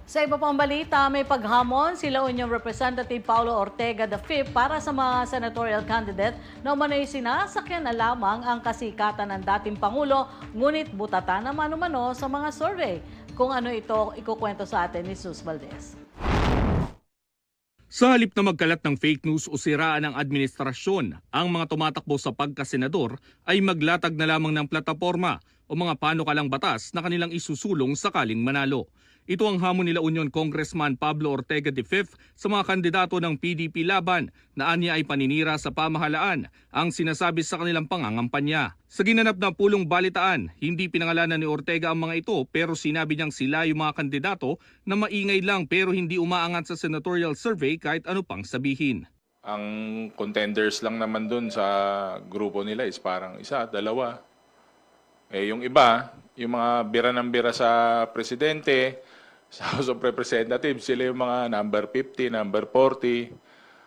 Sa iba pang balita, may paghamon sila Union Representative Paulo Ortega V para sa mga senatorial candidate na umano'y sinasakyan na lamang ang kasikatan ng dating Pangulo, ngunit butatan naman umano sa mga survey. Kung ano ito, ikukwento sa atin ni Sus Valdez. Sa halip na magkalat ng fake news o siraan ng administrasyon, ang mga tumatakbo sa pagkasenador ay maglatag na lamang ng plataporma o mga panukalang batas na kanilang isusulong sakaling manalo. Ito ang hamon nila Union Congressman Pablo Ortega V sa mga kandidato ng PDP laban na anya ay paninira sa pamahalaan ang sinasabi sa kanilang pangangampanya. Sa ginanap na pulong balitaan, hindi pinangalanan ni Ortega ang mga ito pero sinabi niyang sila yung mga kandidato na maingay lang pero hindi umaangat sa senatorial survey kahit ano pang sabihin. Ang contenders lang naman dun sa grupo nila is parang isa, dalawa. Yung iba, yung mga bira ng bira sa presidente, sa House of Representatives, sila yung mga number 50, number 40.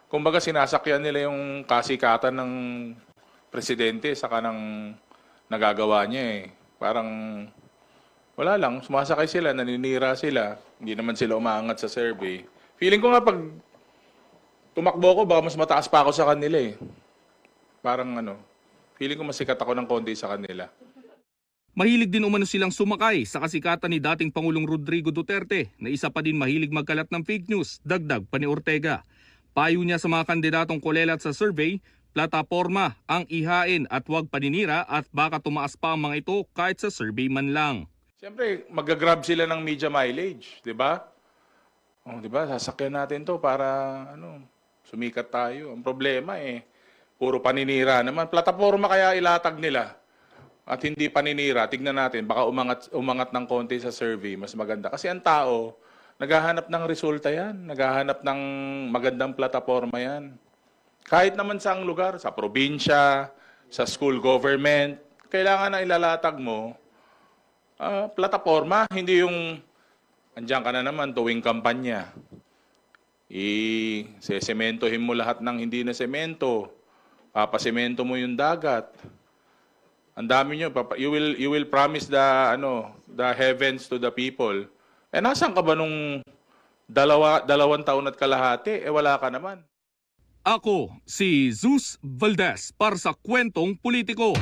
Kumbaga sinasakyan nila yung kasikatan ng presidente sa kanang nagagawa niya eh. Parang wala lang, sumasakay sila, naninira sila, hindi naman sila umaangat sa survey. Feeling ko nga pag tumakbo ko, baka mas mataas pa ako sa kanila eh. Parang feeling ko mas sikat ako ng konti sa kanila. Mahilig din umano silang sumakay sa kasikatan ni dating Pangulong Rodrigo Duterte na isa pa din mahilig magkalat ng fake news, dagdag pa ni Ortega. Payo niya sa mga kandidatong kulelat sa survey, plataporma ang ihain at huwag paninira at baka tumaas pa ang mga ito kahit sa survey man lang. Siyempre, mag-grab sila ng media mileage, di ba? Di ba? Sasakyan natin to para sumikat tayo. Ang problema puro paninira naman. Plataporma kaya ilatag nila. At hindi paninira, tignan natin, baka umangat ng konti sa survey, mas maganda. Kasi ang tao, naghahanap ng resulta yan, naghahanap ng magandang plataforma yan. Kahit naman sa lugar, sa probinsya, sa school government, kailangan na ilalatag mo, plataforma, hindi yung andyan ka na naman tuwing kampanya. Sesementohin mo lahat ng hindi na semento, papasemento mo yung dagat. Ang dami nyo, you will promise the heavens to the people. Nasaan ka ba nung dalawang taon at kalahati? Wala ka naman. Ako si Sus Valdez para sa Kwentong Politiko.